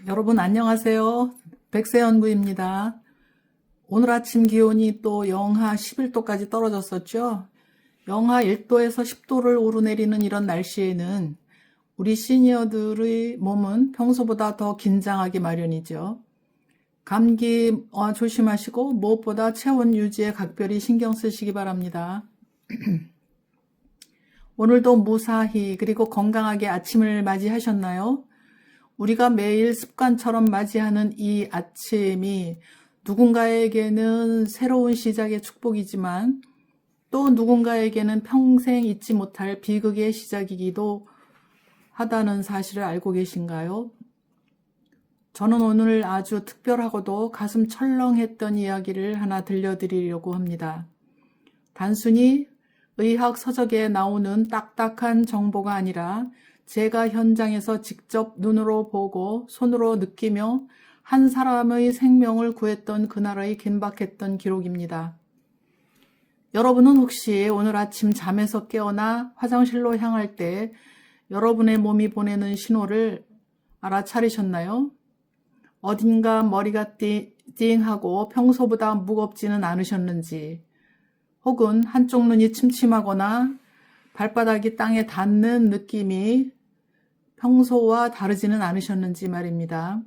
여러분 안녕하세요. 백세연구입니다. 오늘 아침 기온이 또 영하 11도까지 떨어졌었죠. 영하 1도에서 10도를 오르내리는 이런 날씨에는 우리 시니어들의 몸은 평소보다 더 긴장하기 마련이죠. 감기 조심하시고 무엇보다 체온 유지에 각별히 신경 쓰시기 바랍니다. 오늘도 무사히 그리고 건강하게 아침을 맞이하셨나요? 우리가 매일 습관처럼 맞이하는 이 아침이 누군가에게는 새로운 시작의 축복이지만 또 누군가에게는 평생 잊지 못할 비극의 시작이기도 하다는 사실을 알고 계신가요? 저는 오늘 아주 특별하고도 가슴 철렁했던 이야기를 하나 들려드리려고 합니다. 단순히 의학 서적에 나오는 딱딱한 정보가 아니라 제가 현장에서 직접 눈으로 보고 손으로 느끼며 한 사람의 생명을 구했던 그날의 긴박했던 기록입니다. 여러분은 혹시 오늘 아침 잠에서 깨어나 화장실로 향할 때 여러분의 몸이 보내는 신호를 알아차리셨나요? 어딘가 머리가 띵하고 평소보다 무겁지는 않으셨는지, 혹은 한쪽 눈이 침침하거나 발바닥이 땅에 닿는 느낌이 평소와 다르지는 않으셨는지 말입니다.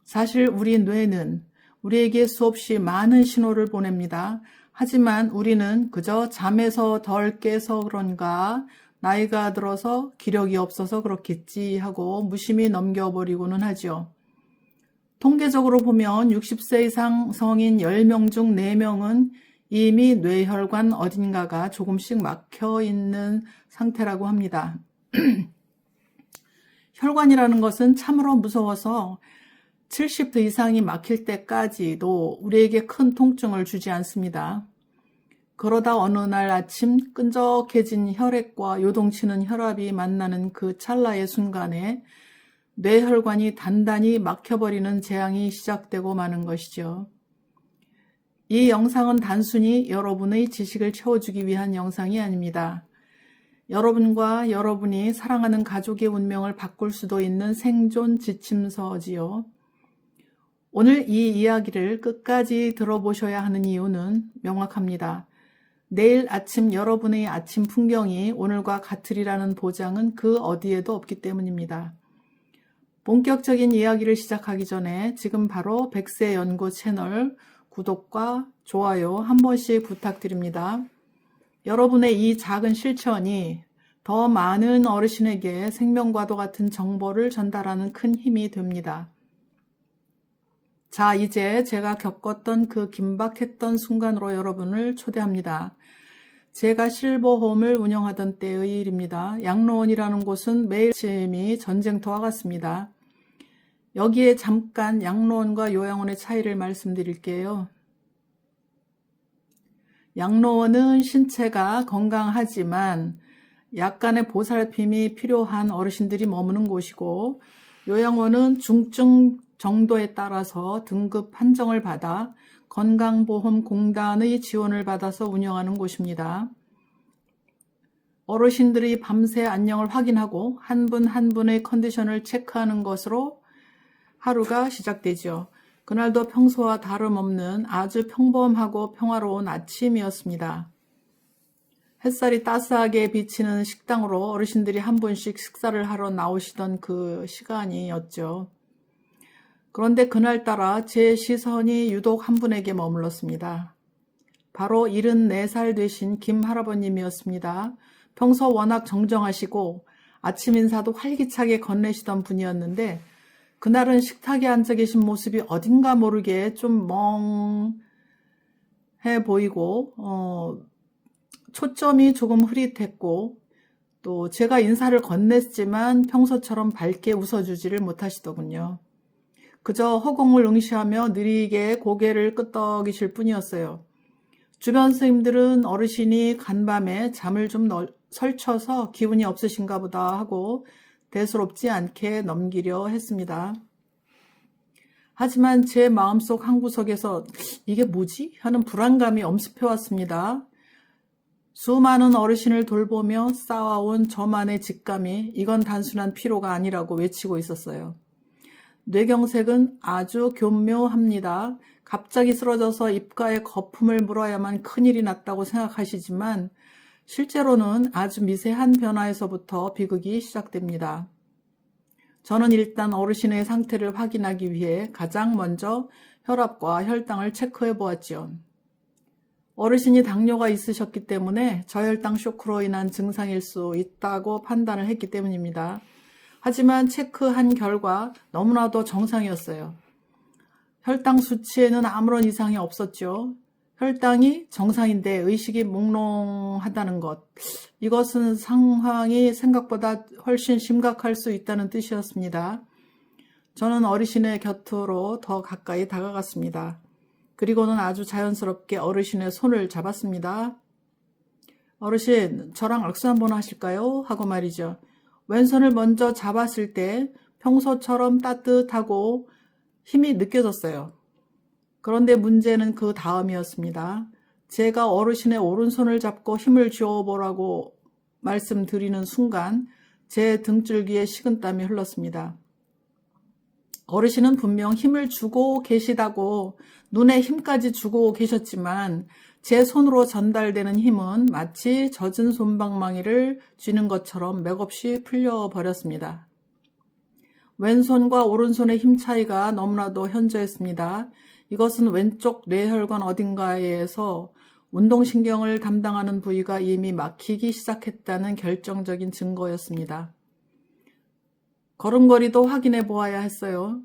사실 우리 뇌는 우리에게 수없이 많은 신호를 보냅니다. 하지만 우리는 그저 잠에서 덜 깨서 그런가, 나이가 들어서 기력이 없어서 그렇겠지 하고 무심히 넘겨버리고는 하죠. 통계적으로 보면 60세 이상 성인 10명 중 4명은 이미 뇌혈관 어딘가가 조금씩 막혀 있는 상태라고 합니다. 혈관이라는 것은 참으로 무서워서 70도 이상이 막힐 때까지도 우리에게 큰 통증을 주지 않습니다. 그러다 어느 날 아침 끈적해진 혈액과 요동치는 혈압이 만나는 그 찰나의 순간에 뇌혈관이 단단히 막혀버리는 재앙이 시작되고 마는 것이죠. 이 영상은 단순히 여러분의 지식을 채워주기 위한 영상이 아닙니다. 여러분과 여러분이 사랑하는 가족의 운명을 바꿀 수도 있는 생존 지침서지요. 오늘 이 이야기를 끝까지 들어보셔야 하는 이유는 명확합니다. 내일 아침 여러분의 아침 풍경이 오늘과 같으리라는 보장은 그 어디에도 없기 때문입니다. 본격적인 이야기를 시작하기 전에 지금 바로 백세연구 채널 구독과 좋아요 한 번씩 부탁드립니다. 여러분의 이 작은 실천이 더 많은 어르신에게 생명과도 같은 정보를 전달하는 큰 힘이 됩니다. 자, 이제 제가 겪었던 그 긴박했던 순간으로 여러분을 초대합니다. 제가 실버홈을 운영하던 때의 일입니다. 양로원이라는 곳은 매일 아침이 전쟁터와 같습니다. 여기에 잠깐 양로원과 요양원의 차이를 말씀드릴게요. 양로원은 신체가 건강하지만 약간의 보살핌이 필요한 어르신들이 머무는 곳이고, 요양원은 중증 정도에 따라서 등급 판정을 받아 건강보험공단의 지원을 받아서 운영하는 곳입니다. 어르신들이 밤새 안녕을 확인하고 한 분 한 분의 컨디션을 체크하는 것으로 하루가 시작되죠. 그날도 평소와 다름없는 아주 평범하고 평화로운 아침이었습니다. 햇살이 따스하게 비치는 식당으로 어르신들이 한 분씩 식사를 하러 나오시던 그 시간이었죠. 그런데 그날따라 제 시선이 유독 한 분에게 머물렀습니다. 바로 74살 되신 김 할아버님이었습니다. 평소 워낙 정정하시고 아침 인사도 활기차게 건네시던 분이었는데 그날은 식탁에 앉아 계신 모습이 어딘가 모르게 좀 멍해 보이고 초점이 조금 흐릿했고, 또 제가 인사를 건넸지만 평소처럼 밝게 웃어주지를 못하시더군요. 그저 허공을 응시하며 느리게 고개를 끄덕이실 뿐이었어요. 주변 선생님들은 어르신이 간밤에 잠을 좀 설쳐서 기운이 없으신가 보다 하고 대수롭지 않게 넘기려 했습니다. 하지만 제 마음속 한구석에서 이게 뭐지? 하는 불안감이 엄습해왔습니다. 수많은 어르신을 돌보며 쌓아온 저만의 직감이 이건 단순한 피로가 아니라고 외치고 있었어요. 뇌경색은 아주 교묘합니다. 갑자기 쓰러져서 입가에 거품을 물어야만 큰일이 났다고 생각하시지만 실제로는 아주 미세한 변화에서부터 비극이 시작됩니다. 저는 일단 어르신의 상태를 확인하기 위해 가장 먼저 혈압과 혈당을 체크해 보았지요. 어르신이 당뇨가 있으셨기 때문에 저혈당 쇼크로 인한 증상일 수 있다고 판단을 했기 때문입니다. 하지만 체크한 결과 너무나도 정상이었어요. 혈당 수치에는 아무런 이상이 없었죠. 혈당이 정상인데 의식이 몽롱하다는 것. 이것은 상황이 생각보다 훨씬 심각할 수 있다는 뜻이었습니다. 저는 어르신의 곁으로 더 가까이 다가갔습니다. 그리고는 아주 자연스럽게 어르신의 손을 잡았습니다. 어르신, 저랑 악수 한번 하실까요? 하고 말이죠. 왼손을 먼저 잡았을 때 평소처럼 따뜻하고 힘이 느껴졌어요. 그런데 문제는 그 다음이었습니다. 제가 어르신의 오른손을 잡고 힘을 주어보라고 말씀드리는 순간 제 등줄기에 식은땀이 흘렀습니다. 어르신은 분명 힘을 주고 계시다고 눈에 힘까지 주고 계셨지만 제 손으로 전달되는 힘은 마치 젖은 솜방망이를 쥐는 것처럼 맥없이 풀려버렸습니다. 왼손과 오른손의 힘 차이가 너무나도 현저했습니다. 이것은 왼쪽 뇌혈관 어딘가에서 운동신경을 담당하는 부위가 이미 막히기 시작했다는 결정적인 증거였습니다. 걸음걸이도 확인해 보아야 했어요.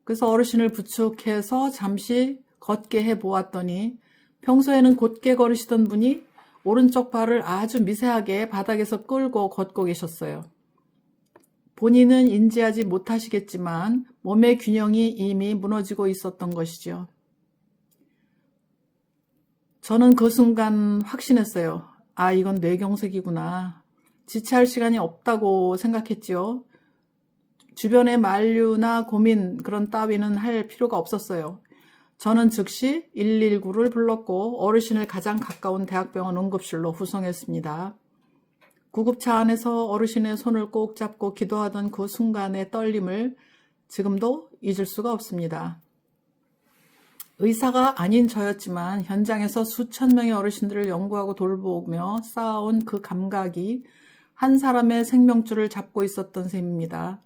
그래서 어르신을 부축해서 잠시 걷게 해 보았더니 평소에는 곧게 걸으시던 분이 오른쪽 발을 아주 미세하게 바닥에서 끌고 걷고 계셨어요. 본인은 인지하지 못하시겠지만 몸의 균형이 이미 무너지고 있었던 것이죠. 저는 그 순간 확신했어요. 아, 이건 뇌경색이구나. 지체할 시간이 없다고 생각했지요. 주변의 만류나 고민 그런 따위는 할 필요가 없었어요. 저는 즉시 119를 불렀고 어르신을 가장 가까운 대학병원 응급실로 후송했습니다. 구급차 안에서 어르신의 손을 꼭 잡고 기도하던 그 순간의 떨림을 지금도 잊을 수가 없습니다. 의사가 아닌 저였지만 현장에서 수천 명의 어르신들을 연구하고 돌보며 쌓아온 그 감각이 한 사람의 생명줄을 잡고 있었던 셈입니다.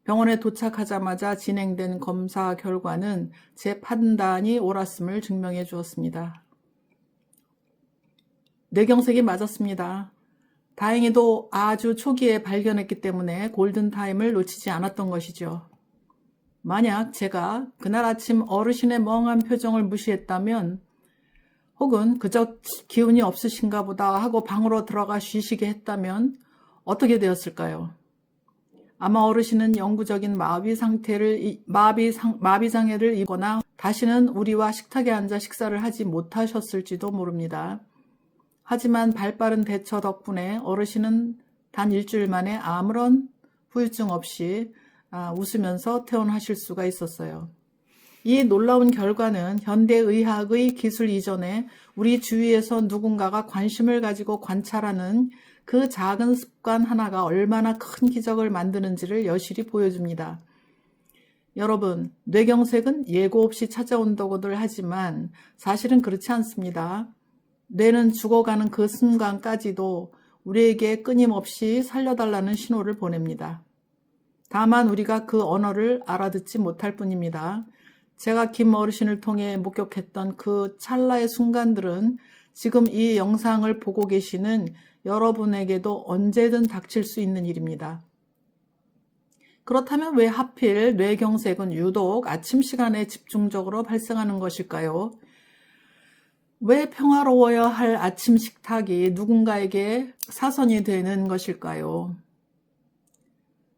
병원에 도착하자마자 진행된 검사 결과는 제 판단이 옳았음을 증명해 주었습니다. 뇌경색이 맞았습니다. 다행히도 아주 초기에 발견했기 때문에 골든타임을 놓치지 않았던 것이죠. 만약 제가 그날 아침 어르신의 멍한 표정을 무시했다면 혹은 그저 기운이 없으신가 보다 하고 방으로 들어가 쉬시게 했다면 어떻게 되었을까요? 아마 어르신은 영구적인 마비 장애를 입거나 다시는 우리와 식탁에 앉아 식사를 하지 못하셨을지도 모릅니다. 하지만 발빠른 대처 덕분에 어르신은 단 일주일 만에 아무런 후유증 없이 웃으면서 퇴원하실 수가 있었어요. 이 놀라운 결과는 현대의학의 기술 이전에 우리 주위에서 누군가가 관심을 가지고 관찰하는 그 작은 습관 하나가 얼마나 큰 기적을 만드는지를 여실히 보여줍니다. 여러분, 뇌경색은 예고 없이 찾아온다고들 하지만 사실은 그렇지 않습니다. 뇌는 죽어가는 그 순간까지도 우리에게 끊임없이 살려달라는 신호를 보냅니다. 다만 우리가 그 언어를 알아듣지 못할 뿐입니다. 제가 김 어르신을 통해 목격했던 그 찰나의 순간들은 지금 이 영상을 보고 계시는 여러분에게도 언제든 닥칠 수 있는 일입니다. 그렇다면 왜 하필 뇌경색은 유독 아침 시간에 집중적으로 발생하는 것일까요? 왜 평화로워야 할 아침 식탁이 누군가에게 사선이 되는 것일까요?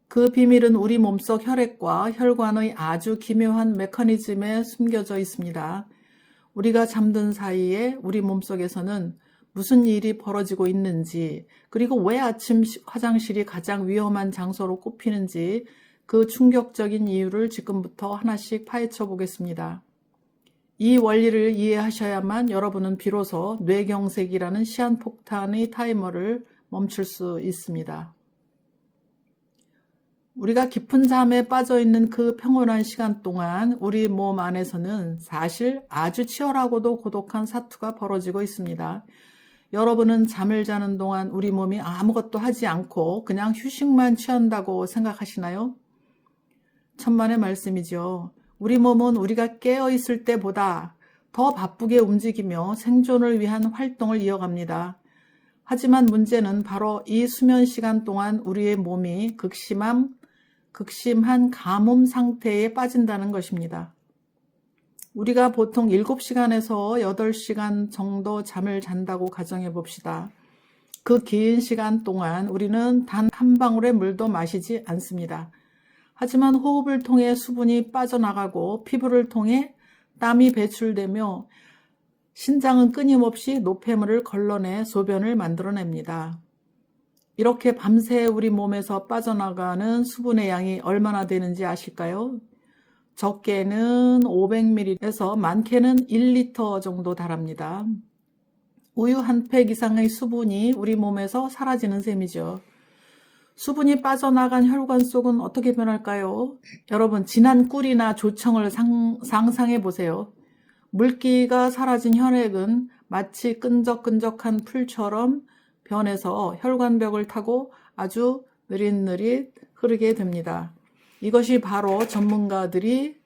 그 비밀은 우리 몸속 혈액과 혈관의 아주 기묘한 메커니즘에 숨겨져 있습니다. 우리가 잠든 사이에 우리 몸속에서는 무슨 일이 벌어지고 있는지, 그리고 왜 아침 화장실이 가장 위험한 장소로 꼽히는지 그 충격적인 이유를 지금부터 하나씩 파헤쳐 보겠습니다. 이 원리를 이해하셔야만 여러분은 비로소 뇌경색이라는 시한폭탄의 타이머를 멈출 수 있습니다. 우리가 깊은 잠에 빠져 있는 그 평온한 시간 동안 우리 몸 안에서는 사실 아주 치열하고도 고독한 사투가 벌어지고 있습니다. 여러분은 잠을 자는 동안 우리 몸이 아무것도 하지 않고 그냥 휴식만 취한다고 생각하시나요? 천만의 말씀이죠. 우리 몸은 우리가 깨어 있을 때보다 더 바쁘게 움직이며 생존을 위한 활동을 이어갑니다. 하지만 문제는 바로 이 수면 시간 동안 우리의 몸이 극심한 가뭄 상태에 빠진다는 것입니다. 우리가 보통 7시간에서 8시간 정도 잠을 잔다고 가정해 봅시다. 그 긴 시간 동안 우리는 단 한 방울의 물도 마시지 않습니다. 하지만 호흡을 통해 수분이 빠져나가고 피부를 통해 땀이 배출되며 신장은 끊임없이 노폐물을 걸러내 소변을 만들어냅니다. 이렇게 밤새 우리 몸에서 빠져나가는 수분의 양이 얼마나 되는지 아실까요? 적게는 500ml에서 많게는 1리터 정도 달합니다. 우유 한 팩 이상의 수분이 우리 몸에서 사라지는 셈이죠. 수분이 빠져나간 혈관 속은 어떻게 변할까요? 여러분, 진한 꿀이나 조청을 상상해 보세요. 물기가 사라진 혈액은 마치 끈적끈적한 풀처럼 변해서 혈관벽을 타고 아주 느릿느릿 흐르게 됩니다. 이것이 바로 전문가들이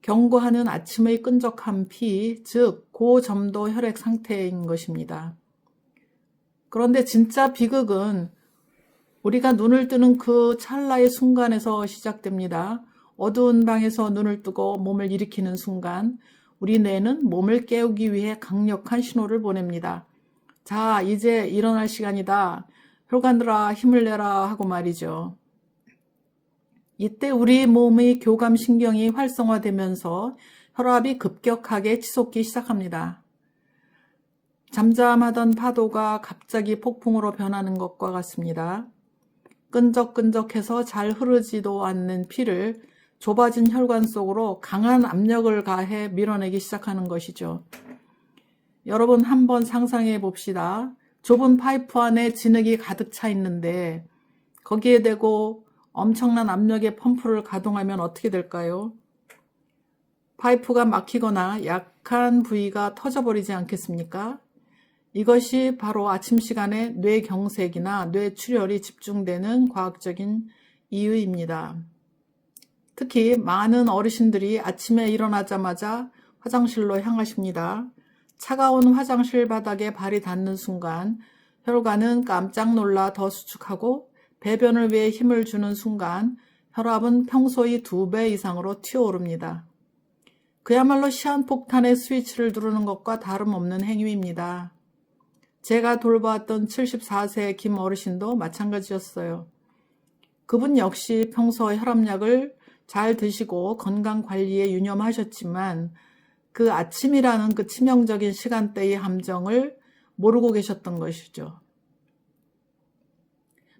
경고하는 아침의 끈적한 피, 즉 고점도 혈액 상태인 것입니다. 그런데 진짜 비극은 우리가 눈을 뜨는 그 찰나의 순간에서 시작됩니다. 어두운 방에서 눈을 뜨고 몸을 일으키는 순간 우리 뇌는 몸을 깨우기 위해 강력한 신호를 보냅니다. 자, 이제 일어날 시간이다. 혈관들아 힘을 내라 하고 말이죠. 이때 우리 몸의 교감신경이 활성화되면서 혈압이 급격하게 치솟기 시작합니다. 잠잠하던 파도가 갑자기 폭풍으로 변하는 것과 같습니다. 끈적끈적해서 잘 흐르지도 않는 피를 좁아진 혈관 속으로 강한 압력을 가해 밀어내기 시작하는 것이죠. 여러분 한번 상상해 봅시다. 좁은 파이프 안에 진흙이 가득 차 있는데 거기에 대고 엄청난 압력의 펌프를 가동하면 어떻게 될까요? 파이프가 막히거나 약한 부위가 터져버리지 않겠습니까? 이것이 바로 아침 시간에 뇌경색이나 뇌출혈이 집중되는 과학적인 이유입니다. 특히 많은 어르신들이 아침에 일어나자마자 화장실로 향하십니다. 차가운 화장실 바닥에 발이 닿는 순간 혈관은 깜짝 놀라 더 수축하고 배변을 위해 힘을 주는 순간 혈압은 평소의 2배 이상으로 튀어오릅니다. 그야말로 시한폭탄의 스위치를 누르는 것과 다름없는 행위입니다. 제가 돌보았던 74세 김 어르신도 마찬가지였어요. 그분 역시 평소 혈압약을 잘 드시고 건강관리에 유념하셨지만 그 아침이라는 그 치명적인 시간대의 함정을 모르고 계셨던 것이죠.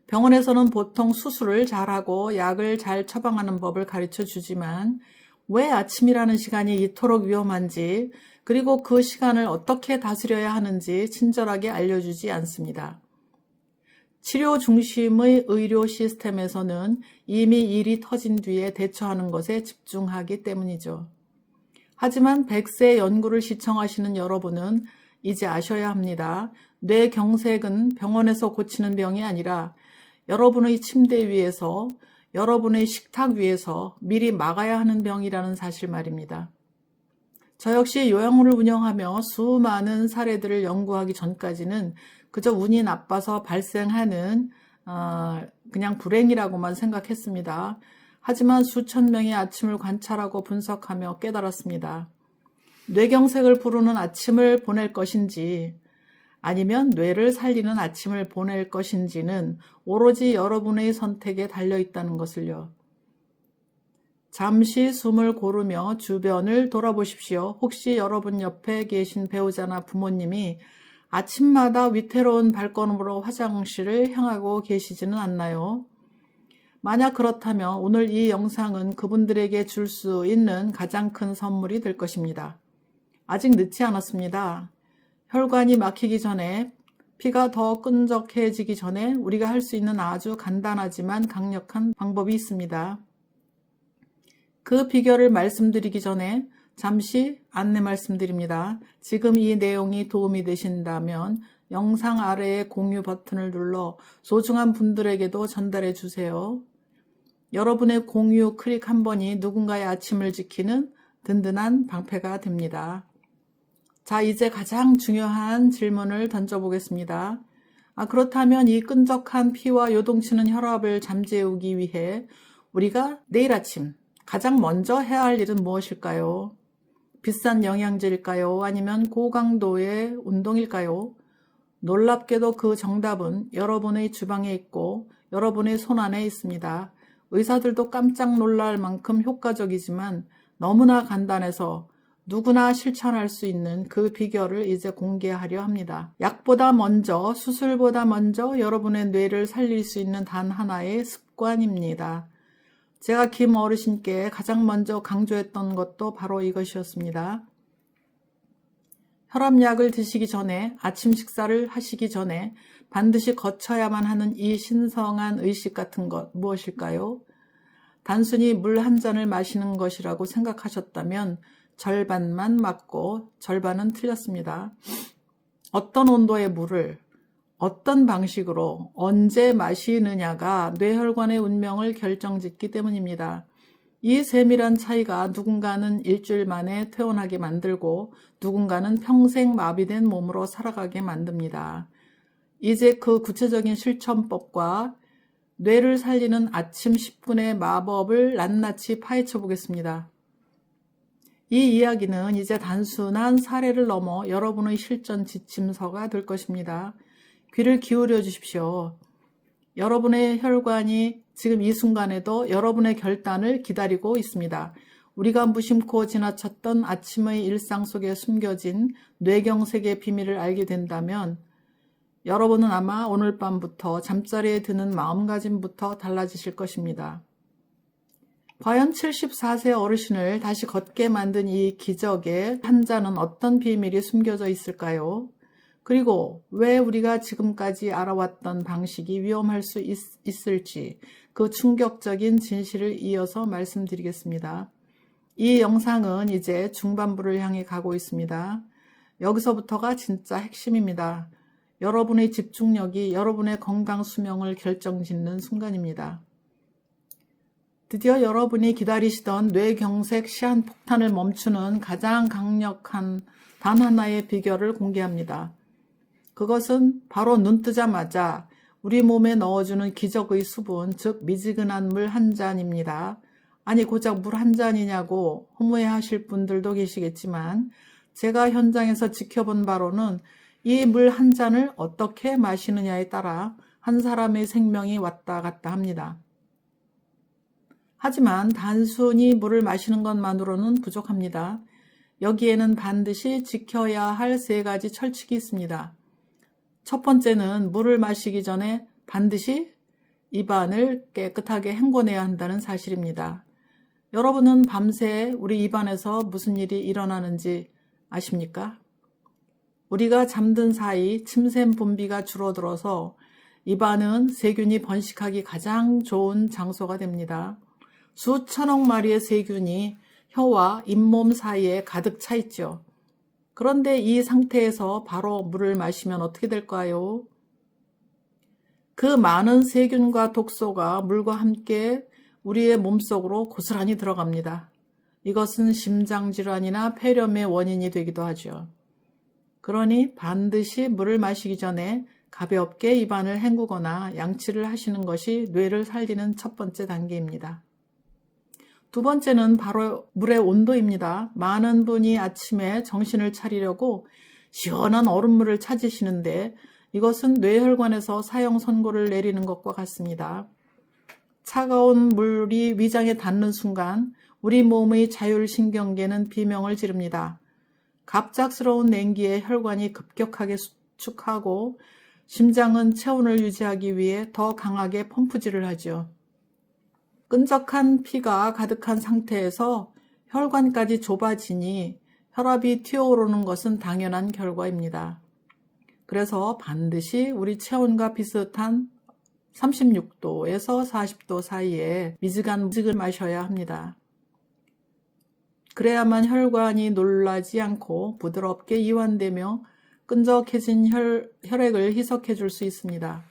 병원에서는 보통 수술을 잘하고 약을 잘 처방하는 법을 가르쳐 주지만 왜 아침이라는 시간이 이토록 위험한지 그리고 그 시간을 어떻게 다스려야 하는지 친절하게 알려주지 않습니다. 치료 중심의 의료 시스템에서는 이미 일이 터진 뒤에 대처하는 것에 집중하기 때문이죠. 하지만 100세 연구를 시청하시는 여러분은 이제 아셔야 합니다. 뇌경색은 병원에서 고치는 병이 아니라 여러분의 침대 위에서, 여러분의 식탁 위에서 미리 막아야 하는 병이라는 사실 말입니다. 저 역시 요양원을 운영하며 수많은 사례들을 연구하기 전까지는 그저 운이 나빠서 발생하는 그냥 불행이라고만 생각했습니다. 하지만 수천 명의 아침을 관찰하고 분석하며 깨달았습니다. 뇌경색을 부르는 아침을 보낼 것인지 아니면 뇌를 살리는 아침을 보낼 것인지는 오로지 여러분의 선택에 달려있다는 것을요. 잠시 숨을 고르며 주변을 돌아보십시오. 혹시 여러분 옆에 계신 배우자나 부모님이 아침마다 위태로운 발걸음으로 화장실을 향하고 계시지는 않나요? 만약 그렇다면 오늘 이 영상은 그분들에게 줄 수 있는 가장 큰 선물이 될 것입니다. 아직 늦지 않았습니다. 혈관이 막히기 전에 피가 더 끈적해지기 전에 우리가 할 수 있는 아주 간단하지만 강력한 방법이 있습니다. 그 비결을 말씀드리기 전에 잠시 안내 말씀드립니다. 지금 이 내용이 도움이 되신다면 영상 아래의 공유 버튼을 눌러 소중한 분들에게도 전달해 주세요. 여러분의 공유 클릭 한 번이 누군가의 아침을 지키는 든든한 방패가 됩니다. 자, 이제 가장 중요한 질문을 던져보겠습니다. 그렇다면 이 끈적한 피와 요동치는 혈압을 잠재우기 위해 우리가 내일 아침 가장 먼저 해야 할 일은 무엇일까요? 비싼 영양제일까요? 아니면 고강도의 운동일까요? 놀랍게도 그 정답은 여러분의 주방에 있고 여러분의 손안에 있습니다. 의사들도 깜짝 놀랄 만큼 효과적이지만 너무나 간단해서 누구나 실천할 수 있는 그 비결을 이제 공개하려 합니다. 약보다 먼저, 수술보다 먼저 여러분의 뇌를 살릴 수 있는 단 하나의 습관입니다. 제가 김 어르신께 가장 먼저 강조했던 것도 바로 이것이었습니다. 혈압약을 드시기 전에, 아침 식사를 하시기 전에 반드시 거쳐야만 하는 이 신성한 의식 같은 것 무엇일까요? 단순히 물 한 잔을 마시는 것이라고 생각하셨다면 절반만 맞고 절반은 틀렸습니다. 어떤 온도의 물을 어떤 방식으로 언제 마시느냐가 뇌혈관의 운명을 결정짓기 때문입니다. 이 세밀한 차이가 누군가는 일주일 만에 퇴원하게 만들고 누군가는 평생 마비된 몸으로 살아가게 만듭니다. 이제 그 구체적인 실천법과 뇌를 살리는 아침 10분의 마법을 낱낱이 파헤쳐 보겠습니다. 이 이야기는 이제 단순한 사례를 넘어 여러분의 실전 지침서가 될 것입니다. 귀를 기울여 주십시오. 여러분의 혈관이 지금 이 순간에도 여러분의 결단을 기다리고 있습니다. 우리가 무심코 지나쳤던 아침의 일상 속에 숨겨진 뇌경색의 비밀을 알게 된다면 여러분은 아마 오늘 밤부터 잠자리에 드는 마음가짐부터 달라지실 것입니다. 과연 74세 어르신을 다시 걷게 만든 이 기적의 한자는 어떤 비밀이 숨겨져 있을까요? 그리고 왜 우리가 지금까지 알아왔던 방식이 위험할 수 있을지 그 충격적인 진실을 이어서 말씀드리겠습니다. 이 영상은 이제 중반부를 향해 가고 있습니다. 여기서부터가 진짜 핵심입니다. 여러분의 집중력이 여러분의 건강 수명을 결정짓는 순간입니다. 드디어 여러분이 기다리시던 뇌경색 시한폭탄을 멈추는 가장 강력한 단 하나의 비결을 공개합니다. 그것은 바로 눈 뜨자마자 우리 몸에 넣어주는 기적의 수분, 즉 미지근한 물 한 잔입니다. 아니 고작 물 한 잔이냐고 허무해하실 분들도 계시겠지만 제가 현장에서 지켜본 바로는 이 물 한 잔을 어떻게 마시느냐에 따라 한 사람의 생명이 왔다 갔다 합니다. 하지만 단순히 물을 마시는 것만으로는 부족합니다. 여기에는 반드시 지켜야 할 3가지 철칙이 있습니다. 첫 번째는 물을 마시기 전에 반드시 입안을 깨끗하게 헹궈내야 한다는 사실입니다. 여러분은 밤새 우리 입안에서 무슨 일이 일어나는지 아십니까? 우리가 잠든 사이 침샘 분비가 줄어들어서 입안은 세균이 번식하기 가장 좋은 장소가 됩니다. 수천억 마리의 세균이 혀와 잇몸 사이에 가득 차 있죠. 그런데 이 상태에서 바로 물을 마시면 어떻게 될까요? 그 많은 세균과 독소가 물과 함께 우리의 몸속으로 고스란히 들어갑니다. 이것은 심장질환이나 폐렴의 원인이 되기도 하죠. 그러니 반드시 물을 마시기 전에 가볍게 입안을 헹구거나 양치를 하시는 것이 뇌를 살리는 첫 번째 단계입니다. 두 번째는 바로 물의 온도입니다. 많은 분이 아침에 정신을 차리려고 시원한 얼음물을 찾으시는데 이것은 뇌혈관에서 사형 선고를 내리는 것과 같습니다. 차가운 물이 위장에 닿는 순간 우리 몸의 자율신경계는 비명을 지릅니다. 갑작스러운 냉기에 혈관이 급격하게 수축하고 심장은 체온을 유지하기 위해 더 강하게 펌프질을 하죠. 끈적한 피가 가득한 상태에서 혈관까지 좁아지니 혈압이 튀어오르는 것은 당연한 결과입니다. 그래서 반드시 우리 체온과 비슷한 36도에서 40도 사이에 미지근 음식을 마셔야 합니다. 그래야만 혈관이 놀라지 않고 부드럽게 이완되며 끈적해진 혈액을 희석해 줄 수 있습니다.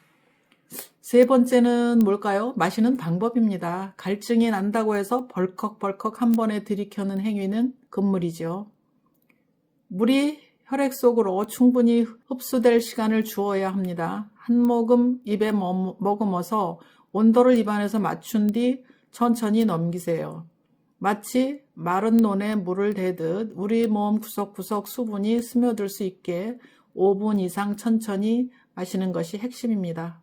세 번째는 뭘까요? 마시는 방법입니다. 갈증이 난다고 해서 벌컥벌컥 한 번에 들이켜는 행위는 금물이죠. 물이 혈액 속으로 충분히 흡수될 시간을 주어야 합니다. 한 모금 입에 머금어서 온도를 입안에서 맞춘 뒤 천천히 넘기세요. 마치 마른 논에 물을 대듯 우리 몸 구석구석 수분이 스며들 수 있게 5분 이상 천천히 마시는 것이 핵심입니다.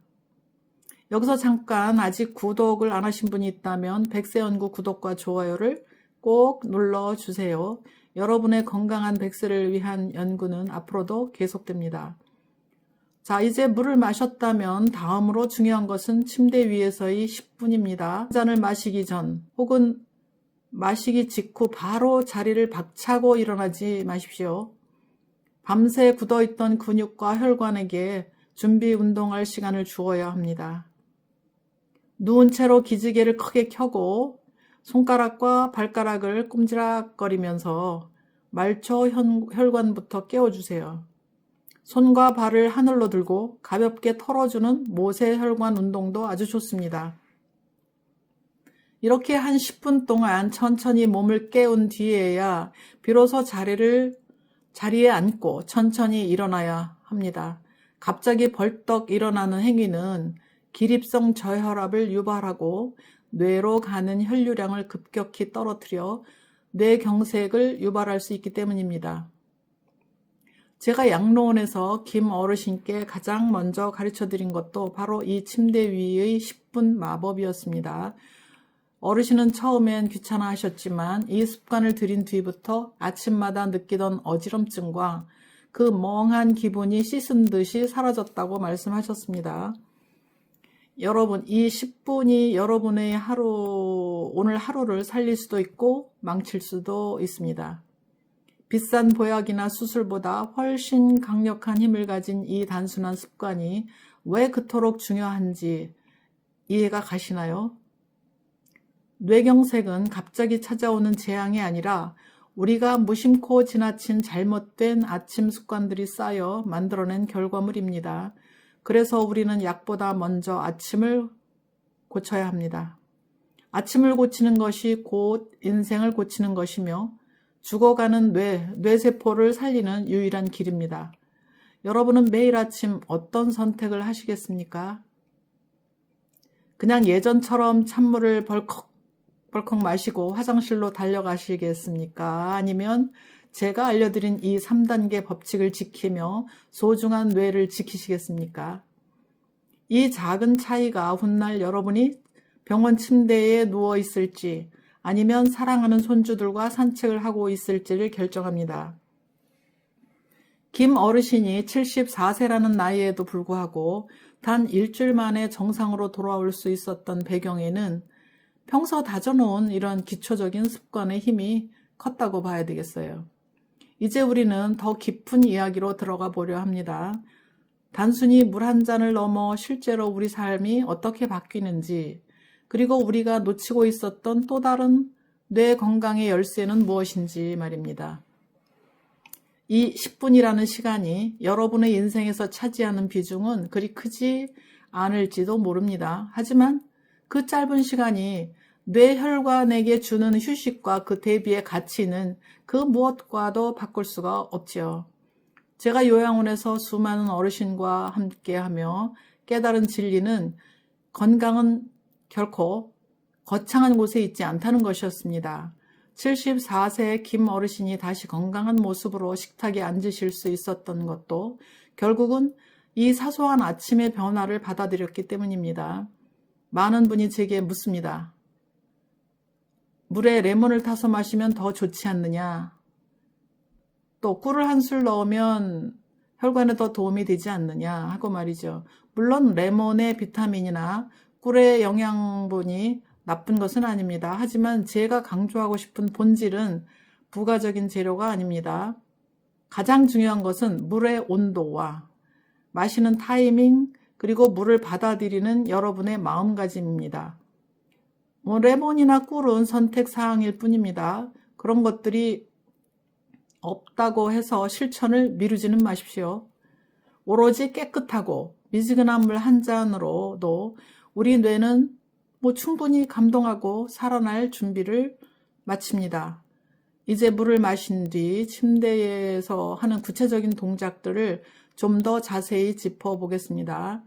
여기서 잠깐 아직 구독을 안 하신 분이 있다면 백세연구 구독과 좋아요를 꼭 눌러주세요. 여러분의 건강한 백세를 위한 연구는 앞으로도 계속됩니다. 자, 이제 물을 마셨다면 다음으로 중요한 것은 침대 위에서의 10분입니다. 한 잔을 마시기 전 혹은 마시기 직후 바로 자리를 박차고 일어나지 마십시오. 밤새 굳어있던 근육과 혈관에게 준비 운동할 시간을 주어야 합니다. 누운 채로 기지개를 크게 켜고 손가락과 발가락을 꼼지락거리면서 말초 혈관부터 깨워주세요. 손과 발을 하늘로 들고 가볍게 털어주는 모세혈관 운동도 아주 좋습니다. 이렇게 한 10분 동안 천천히 몸을 깨운 뒤에야 비로소 자리에 앉고 천천히 일어나야 합니다. 갑자기 벌떡 일어나는 행위는 기립성 저혈압을 유발하고 뇌로 가는 혈류량을 급격히 떨어뜨려 뇌경색을 유발할 수 있기 때문입니다. 제가 양로원에서 김 어르신께 가장 먼저 가르쳐드린 것도 바로 이 침대 위의 10분 마법이었습니다. 어르신은 처음엔 귀찮아 하셨지만 이 습관을 들인 뒤부터 아침마다 느끼던 어지럼증과 그 멍한 기분이 씻은 듯이 사라졌다고 말씀하셨습니다. 여러분, 이 10분이 여러분의 오늘 하루를 살릴 수도 있고 망칠 수도 있습니다. 비싼 보약이나 수술보다 훨씬 강력한 힘을 가진 이 단순한 습관이 왜 그토록 중요한지 이해가 가시나요? 뇌경색은 갑자기 찾아오는 재앙이 아니라 우리가 무심코 지나친 잘못된 아침 습관들이 쌓여 만들어낸 결과물입니다. 그래서 우리는 약보다 먼저 아침을 고쳐야 합니다. 아침을 고치는 것이 곧 인생을 고치는 것이며 죽어가는 뇌세포를 살리는 유일한 길입니다. 여러분은 매일 아침 어떤 선택을 하시겠습니까? 그냥 예전처럼 찬물을 벌컥 마시고 화장실로 달려가시겠습니까? 아니면 제가 알려드린 이 3단계 법칙을 지키며 소중한 뇌를 지키시겠습니까? 이 작은 차이가 훗날 여러분이 병원 침대에 누워 있을지 아니면 사랑하는 손주들과 산책을 하고 있을지를 결정합니다. 김 어르신이 74세라는 나이에도 불구하고 단 일주일 만에 정상으로 돌아올 수 있었던 배경에는 평소 다져놓은 이런 기초적인 습관의 힘이 컸다고 봐야 되겠어요. 이제 우리는 더 깊은 이야기로 들어가 보려 합니다. 단순히 물 한 잔을 넘어 실제로 우리 삶이 어떻게 바뀌는지, 그리고 우리가 놓치고 있었던 또 다른 뇌 건강의 열쇠는 무엇인지 말입니다. 이 10분이라는 시간이 여러분의 인생에서 차지하는 비중은 그리 크지 않을지도 모릅니다. 하지만 그 짧은 시간이 뇌혈관에게 주는 휴식과 그 대비의 가치는 그 무엇과도 바꿀 수가 없지요. 제가 요양원에서 수많은 어르신과 함께하며 깨달은 진리는 건강은 결코 거창한 곳에 있지 않다는 것이었습니다. 74세 김 어르신이 다시 건강한 모습으로 식탁에 앉으실 수 있었던 것도 결국은 이 사소한 아침의 변화를 받아들였기 때문입니다. 많은 분이 제게 묻습니다. 물에 레몬을 타서 마시면 더 좋지 않느냐? 또 꿀을 한 술 넣으면 혈관에 더 도움이 되지 않느냐 하고 말이죠. 물론 레몬의 비타민이나 꿀의 영양분이 나쁜 것은 아닙니다. 하지만 제가 강조하고 싶은 본질은 부가적인 재료가 아닙니다. 가장 중요한 것은 물의 온도와 마시는 타이밍, 그리고 물을 받아들이는 여러분의 마음가짐입니다. 레몬이나 꿀은 선택사항일 뿐입니다. 그런 것들이 없다고 해서 실천을 미루지는 마십시오. 오로지 깨끗하고 미지근한 물 한 잔으로도 우리 뇌는 충분히 감동하고 살아날 준비를 마칩니다. 이제 물을 마신 뒤 침대에서 하는 구체적인 동작들을 좀 더 자세히 짚어보겠습니다.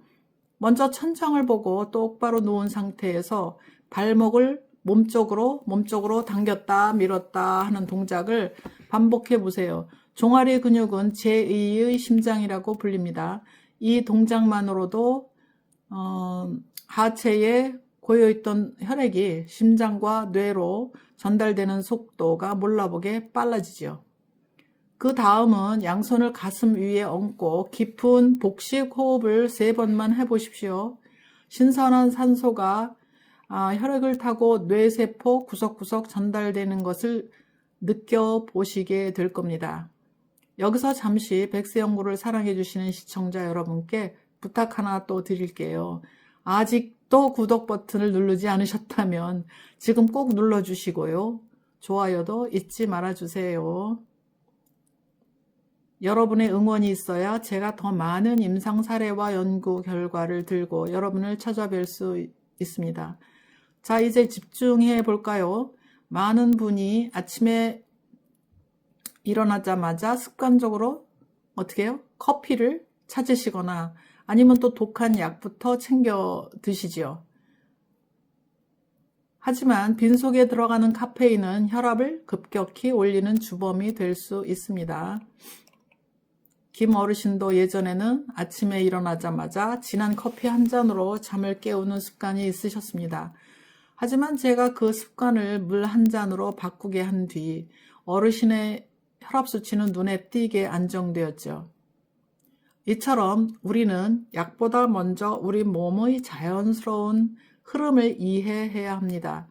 먼저 천장을 보고 똑바로 누운 상태에서 발목을 몸쪽으로 당겼다 밀었다 하는 동작을 반복해 보세요. 종아리 근육은 제2의 심장이라고 불립니다. 이 동작만으로도 하체에 고여있던 혈액이 심장과 뇌로 전달되는 속도가 몰라보게 빨라지죠. 그 다음은 양손을 가슴 위에 얹고 깊은 복식 호흡을 3번만 해보십시오. 신선한 산소가 혈액을 타고 뇌세포 구석구석 전달되는 것을 느껴보시게 될 겁니다. 여기서 잠시 백세연구를 사랑해주시는 시청자 여러분께 부탁 하나 또 드릴게요. 아직도 구독 버튼을 누르지 않으셨다면 지금 꼭 눌러주시고요. 좋아요도 잊지 말아주세요. 여러분의 응원이 있어야 제가 더 많은 임상 사례와 연구 결과를 들고 여러분을 찾아뵐 수 있습니다. 자, 이제 집중해 볼까요? 많은 분이 아침에 일어나자마자 습관적으로 어떻게 해요? 커피를 찾으시거나 아니면 또 독한 약부터 챙겨 드시지요. 하지만 빈속에 들어가는 카페인은 혈압을 급격히 올리는 주범이 될 수 있습니다. 김 어르신도 예전에는 아침에 일어나자마자 진한 커피 한 잔으로 잠을 깨우는 습관이 있으셨습니다. 하지만 제가 그 습관을 물 한 잔으로 바꾸게 한 뒤 어르신의 혈압 수치는 눈에 띄게 안정되었죠. 이처럼 우리는 약보다 먼저 우리 몸의 자연스러운 흐름을 이해해야 합니다.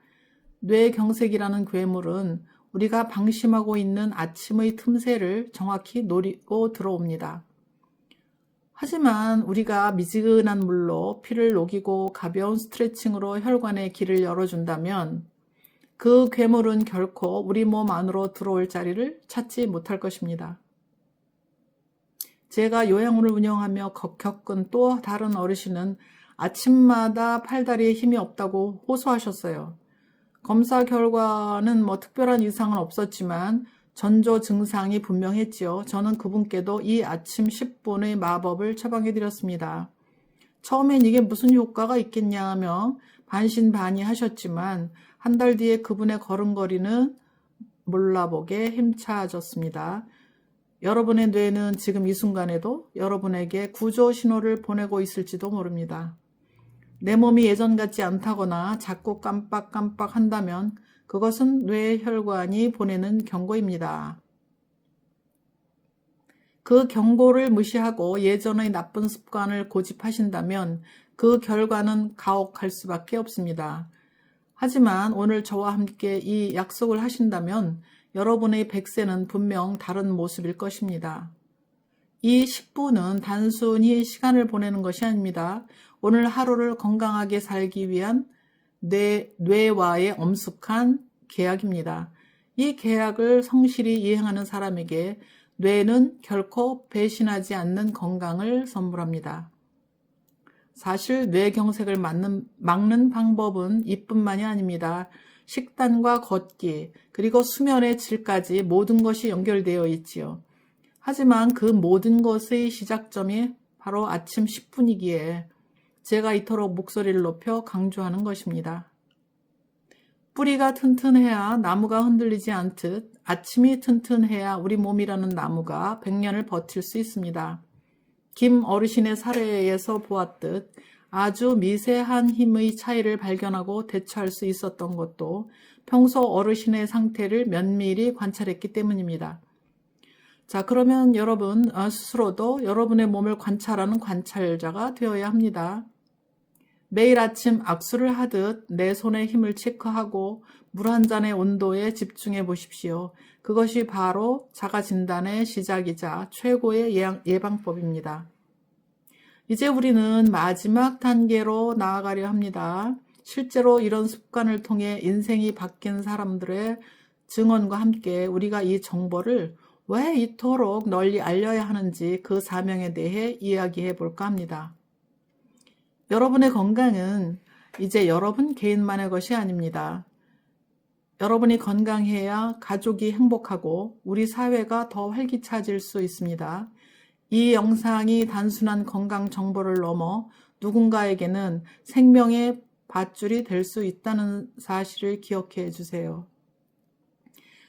뇌경색이라는 괴물은 우리가 방심하고 있는 아침의 틈새를 정확히 노리고 들어옵니다. 하지만 우리가 미지근한 물로 피를 녹이고 가벼운 스트레칭으로 혈관의 길을 열어준다면 그 괴물은 결코 우리 몸 안으로 들어올 자리를 찾지 못할 것입니다. 제가 요양원을 운영하며 겪은 또 다른 어르신은 아침마다 팔다리에 힘이 없다고 호소하셨어요. 검사 결과는 특별한 이상은 없었지만 전조 증상이 분명했지요. 저는 그분께도 이 아침 10분의 마법을 처방해 드렸습니다. 처음엔 이게 무슨 효과가 있겠냐 하며 반신반의 하셨지만 한 달 뒤에 그분의 걸음걸이는 몰라보게 힘차졌습니다. 여러분의 뇌는 지금 이 순간에도 여러분에게 구조 신호를 보내고 있을지도 모릅니다. 내 몸이 예전 같지 않다거나 자꾸 깜빡깜빡 한다면 그것은 뇌 혈관이 보내는 경고입니다. 그 경고를 무시하고 예전의 나쁜 습관을 고집하신다면 그 결과는 가혹할 수밖에 없습니다. 하지만 오늘 저와 함께 이 약속을 하신다면 여러분의 100세는 분명 다른 모습일 것입니다. 이 10분은 단순히 시간을 보내는 것이 아닙니다. 오늘 하루를 건강하게 살기 위한 뇌와의 엄숙한 계약입니다. 이 계약을 성실히 이행하는 사람에게 뇌는 결코 배신하지 않는 건강을 선물합니다. 사실 뇌경색을 막는 방법은 이뿐만이 아닙니다. 식단과 걷기, 그리고 수면의 질까지 모든 것이 연결되어 있지요. 하지만 그 모든 것의 시작점이 바로 아침 10분이기에 제가 이토록 목소리를 높여 강조하는 것입니다. 뿌리가 튼튼해야 나무가 흔들리지 않듯 아침이 튼튼해야 우리 몸이라는 나무가 100년을 버틸 수 있습니다. 김 어르신의 사례에서 보았듯 아주 미세한 힘의 차이를 발견하고 대처할 수 있었던 것도 평소 어르신의 상태를 면밀히 관찰했기 때문입니다. 자, 그러면 여러분 스스로도 여러분의 몸을 관찰하는 관찰자가 되어야 합니다. 매일 아침 악수를 하듯 내 손의 힘을 체크하고 물 한 잔의 온도에 집중해 보십시오. 그것이 바로 자가진단의 시작이자 최고의 예방법입니다. 이제 우리는 마지막 단계로 나아가려 합니다. 실제로 이런 습관을 통해 인생이 바뀐 사람들의 증언과 함께 우리가 이 정보를 왜 이토록 널리 알려야 하는지 그 사명에 대해 이야기해 볼까 합니다. 여러분의 건강은 이제 여러분 개인만의 것이 아닙니다. 여러분이 건강해야 가족이 행복하고 우리 사회가 더 활기차질 수 있습니다. 이 영상이 단순한 건강 정보를 넘어 누군가에게는 생명의 밧줄이 될 수 있다는 사실을 기억해 주세요.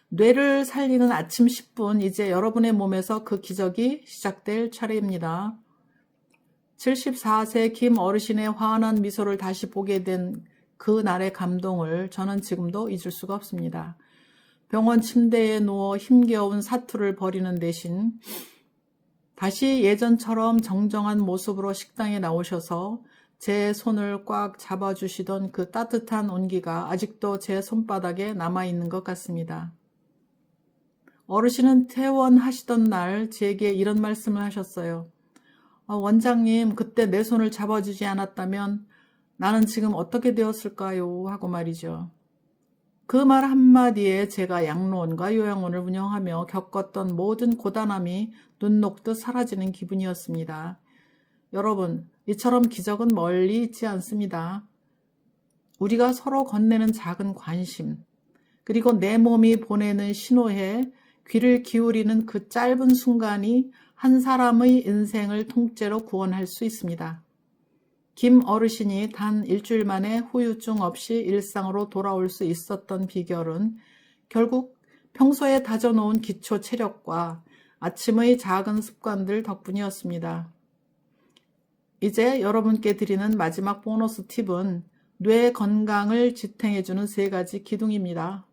뇌를 살리는 아침 10분, 이제 여러분의 몸에서 그 기적이 시작될 차례입니다. 74세 김 어르신의 환한 미소를 다시 보게 된 그날의 감동을 저는 지금도 잊을 수가 없습니다. 병원 침대에 누워 힘겨운 사투를 벌이는 대신 다시 예전처럼 정정한 모습으로 식당에 나오셔서 제 손을 꽉 잡아주시던 그 따뜻한 온기가 아직도 제 손바닥에 남아있는 것 같습니다. 어르신은 퇴원하시던 날 제게 이런 말씀을 하셨어요. 원장님, 그때 내 손을 잡아주지 않았다면 나는 지금 어떻게 되었을까요? 하고 말이죠. 그 말 한마디에 제가 양로원과 요양원을 운영하며 겪었던 모든 고단함이 눈 녹듯 사라지는 기분이었습니다. 여러분, 이처럼 기적은 멀리 있지 않습니다. 우리가 서로 건네는 작은 관심, 그리고 내 몸이 보내는 신호에 귀를 기울이는 그 짧은 순간이 한 사람의 인생을 통째로 구원할 수 있습니다. 김 어르신이 단 일주일 만에 후유증 없이 일상으로 돌아올 수 있었던 비결은 결국 평소에 다져놓은 기초 체력과 아침의 작은 습관들 덕분이었습니다. 이제 여러분께 드리는 마지막 보너스 팁은 뇌 건강을 지탱해주는 3가지 기둥입니다.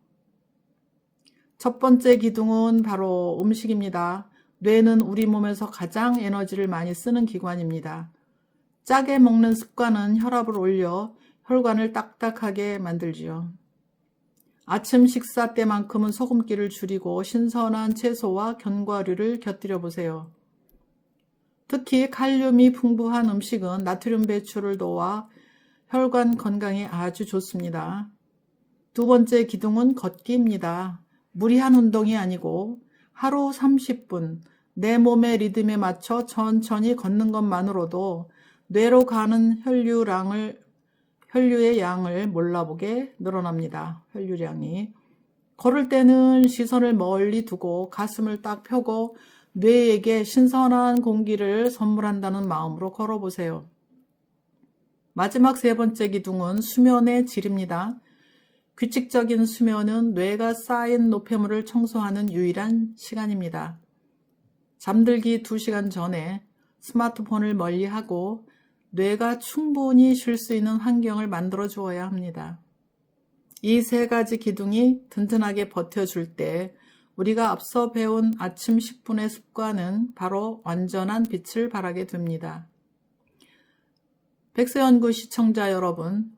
첫 번째 기둥은 바로 음식입니다. 뇌는 우리 몸에서 가장 에너지를 많이 쓰는 기관입니다. 짜게 먹는 습관은 혈압을 올려 혈관을 딱딱하게 만들지요. 아침 식사 때만큼은 소금기를 줄이고 신선한 채소와 견과류를 곁들여 보세요. 특히 칼륨이 풍부한 음식은 나트륨 배출을 도와 혈관 건강에 아주 좋습니다. 두 번째 기둥은 걷기입니다. 무리한 운동이 아니고 하루 30분 내 몸의 리듬에 맞춰 천천히 걷는 것만으로도 뇌로 가는 혈류의 양을 몰라보게 늘어납니다. 혈류량이. 걸을 때는 시선을 멀리 두고 가슴을 딱 펴고 뇌에게 신선한 공기를 선물한다는 마음으로 걸어보세요. 마지막 3번째 기둥은 수면의 질입니다. 규칙적인 수면은 뇌가 쌓인 노폐물을 청소하는 유일한 시간입니다. 잠들기 2시간 전에 스마트폰을 멀리하고 뇌가 충분히 쉴 수 있는 환경을 만들어 주어야 합니다. 이 3가지 기둥이 든든하게 버텨줄 때 우리가 앞서 배운 아침 10분의 습관은 바로 완전한 빛을 발하게 됩니다. 백서연구 시청자 여러분,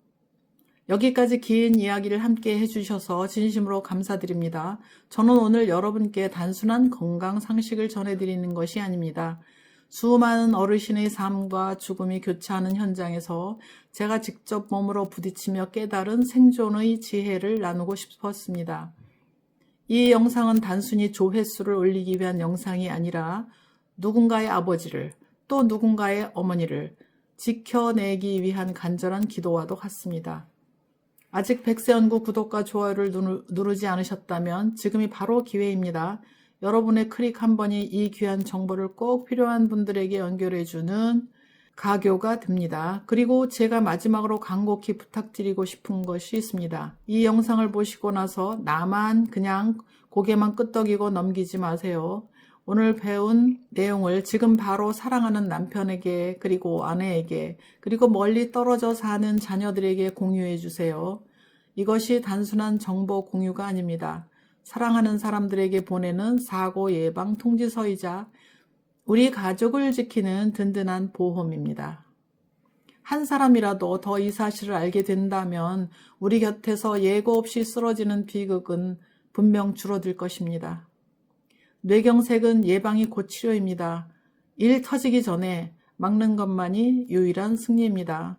여기까지 긴 이야기를 함께 해주셔서 진심으로 감사드립니다. 저는 오늘 여러분께 단순한 건강 상식을 전해드리는 것이 아닙니다. 수많은 어르신의 삶과 죽음이 교차하는 현장에서 제가 직접 몸으로 부딪히며 깨달은 생존의 지혜를 나누고 싶었습니다. 이 영상은 단순히 조회수를 올리기 위한 영상이 아니라 누군가의 아버지를 또 누군가의 어머니를 지켜내기 위한 간절한 기도와도 같습니다. 아직 백세연구 구독과 좋아요를 누르지 않으셨다면 지금이 바로 기회입니다. 여러분의 클릭 한 번이 이 귀한 정보를 꼭 필요한 분들에게 연결해주는 가교가 됩니다. 그리고 제가 마지막으로 간곡히 부탁드리고 싶은 것이 있습니다. 이 영상을 보시고 나서 나만 그냥 고개만 끄덕이고 넘기지 마세요. 오늘 배운 내용을 지금 바로 사랑하는 남편에게, 그리고 아내에게, 그리고 멀리 떨어져 사는 자녀들에게 공유해 주세요. 이것이 단순한 정보 공유가 아닙니다. 사랑하는 사람들에게 보내는 사고 예방 통지서이자 우리 가족을 지키는 든든한 보험입니다. 한 사람이라도 더 이 사실을 알게 된다면 우리 곁에서 예고 없이 쓰러지는 비극은 분명 줄어들 것입니다. 뇌경색은 예방이 곧 치료입니다. 일 터지기 전에 막는 것만이 유일한 승리입니다.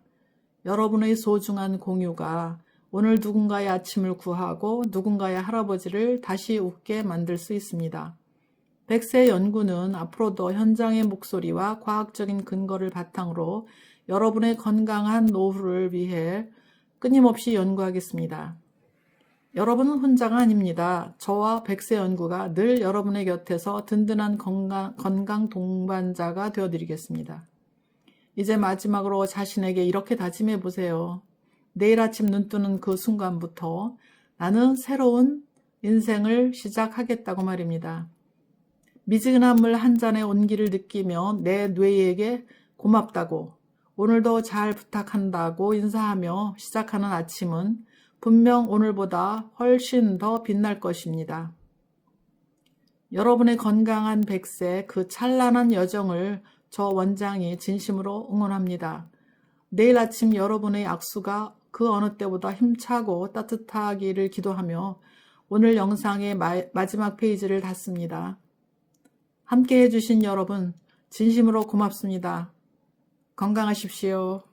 여러분의 소중한 공유가 오늘 누군가의 아침을 구하고 누군가의 할아버지를 다시 웃게 만들 수 있습니다. 백세 연구는 앞으로도 현장의 목소리와 과학적인 근거를 바탕으로 여러분의 건강한 노후를 위해 끊임없이 연구하겠습니다. 여러분은 혼자가 아닙니다. 저와 백세 연구가 늘 여러분의 곁에서 든든한 건강 동반자가 되어드리겠습니다. 이제 마지막으로 자신에게 이렇게 다짐해 보세요. 내일 아침 눈 뜨는 그 순간부터 나는 새로운 인생을 시작하겠다고 말입니다. 미지근한 물 한 잔의 온기를 느끼며 내 뇌에게 고맙다고, 오늘도 잘 부탁한다고 인사하며 시작하는 아침은 분명 오늘보다 훨씬 더 빛날 것입니다. 여러분의 건강한 100세 그 찬란한 여정을 저 원장이 진심으로 응원합니다. 내일 아침 여러분의 악수가 그 어느 때보다 힘차고 따뜻하기를 기도하며 오늘 영상의 마지막 페이지를 닫습니다. 함께 해주신 여러분 진심으로 고맙습니다. 건강하십시오.